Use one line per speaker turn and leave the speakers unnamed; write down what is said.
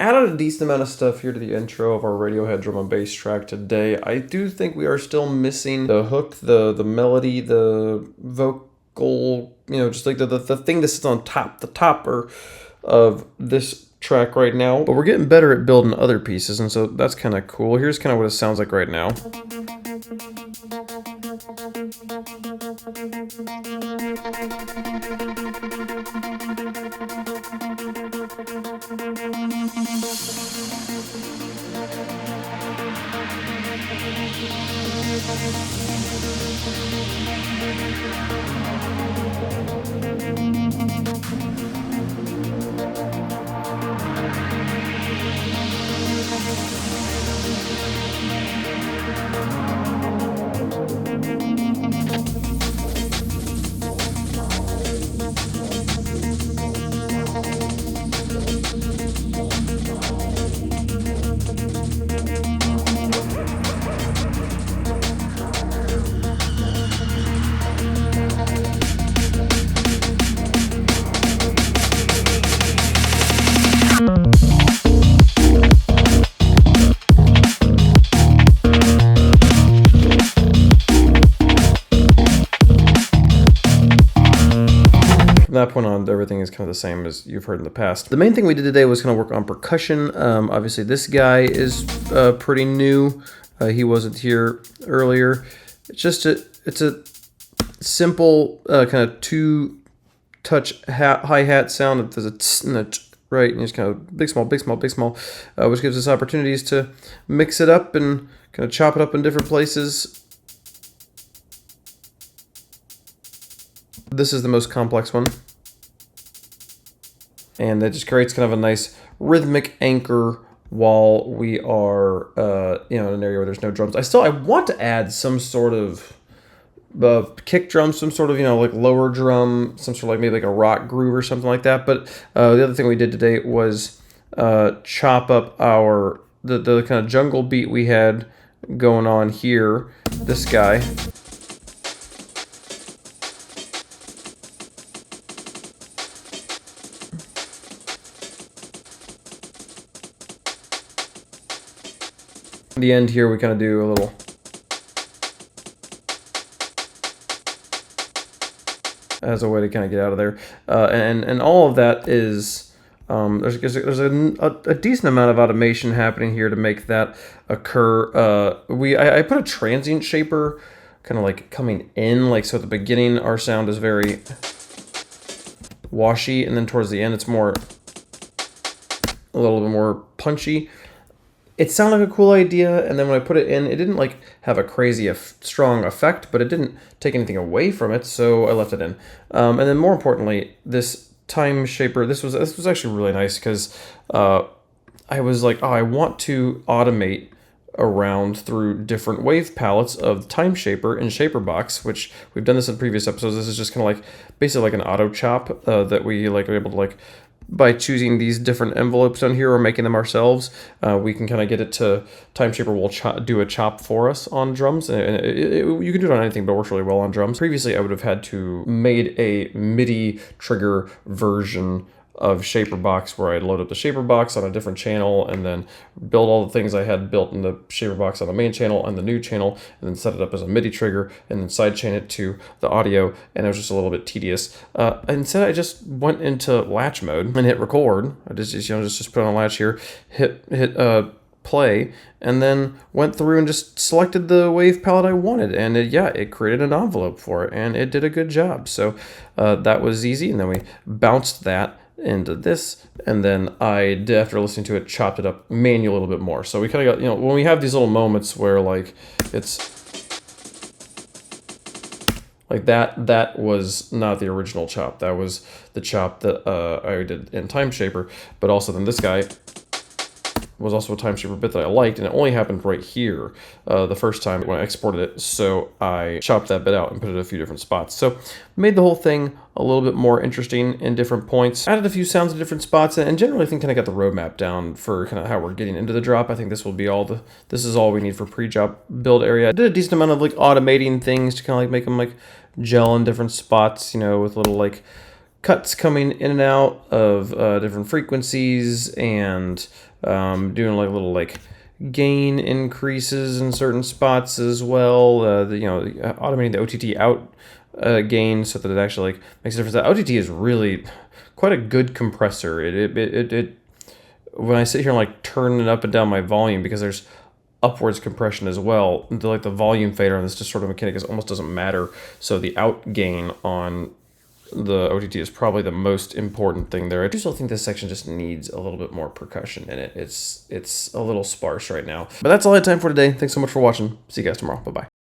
added a decent amount of stuff here to the intro of our Radiohead drum and bass track today. I do think we are still missing the hook, the melody, the vocal, just like the thing that sits on top, the topper of this track right now. But we're getting better at building other pieces, and so that's kind of cool. Here's kind of what it sounds like right now. From that point on, everything is kind of the same as you've heard in the past. The main thing we did today was kind of work on percussion. Obviously, this guy is pretty new. He wasn't here earlier. It's a simple kind of two-touch hi-hat sound. There's a tss and a tch, right, and just kind of big, small, big, small, big, small, which gives us opportunities to mix it up and kind of chop it up in different places. This is the most complex one. And that just creates kind of a nice rhythmic anchor while we are, in an area where there's no drums. I want to add some sort of kick drum, some sort of, like lower drum, some sort of like maybe like a rock groove or something like that. But the other thing we did today was chop up the kind of jungle beat we had going on here. This guy. At the end here, we kind of do a little as a way to kind of get out of there, and all of that is there's a decent amount of automation happening here to make that occur. I put a transient shaper kind of like coming in, like so at the beginning our sound is very washy, and then towards the end it's a little bit more punchy. It sounded like a cool idea, and then when I put it in, it didn't like have a crazy strong effect, but it didn't take anything away from it, so I left it in. And then more importantly, this time shaper, this was actually really nice because I was like, I want to automate around through different wave palettes of time shaper in Shaperbox, which we've done this in previous episodes. This is just kind of like basically like an auto chop that we like are able to like. By choosing these different envelopes on here or making them ourselves, we can kind of get it to Time Shaper will do a chop for us on drums. And you can do it on anything, but it works really well on drums. Previously, I would have had to made a MIDI trigger version of Shaperbox where I'd load up the Shaperbox on a different channel and then build all the things I had built in the Shaperbox on the main channel and the new channel, and then set it up as a MIDI trigger and then sidechain it to the audio, and it was just a little bit tedious. Instead, I just went into latch mode and hit record. I just put on latch here, hit play, and then went through and just selected the wave palette I wanted, and it created an envelope for it, and it did a good job. So that was easy, and then we bounced that into this, and then I, after listening to it, chopped it up manually a little bit more. So we kind of got, when we have these little moments where like it's like that was not the original chop. That was the chop that I did in Time Shaper, but also then this guy was also a time shaper bit that I liked, and it only happened right here the first time when I exported it, so I chopped that bit out and put it in a few different spots. So made the whole thing a little bit more interesting in different points, added a few sounds in different spots, and generally I think kind of got the roadmap down for kind of how we're getting into the drop. I think this will be this is all we need for pre-drop build area. I did a decent amount of like automating things to kind of like make them like gel in different spots, with little like cuts coming in and out of different frequencies, and doing like little like gain increases in certain spots as well. Automating the OTT out gain so that it actually like makes a difference. The OTT is really quite a good compressor. It when I sit here and like turn it up and down my volume, because there's upwards compression as well, the volume fader on this just sort of mechanic almost doesn't matter. So the out gain on the OTT is probably the most important thing there. I do still think this section just needs a little bit more percussion in it. It's a little sparse right now. But that's all I had time for today. Thanks so much for watching. See you guys tomorrow. Bye-bye.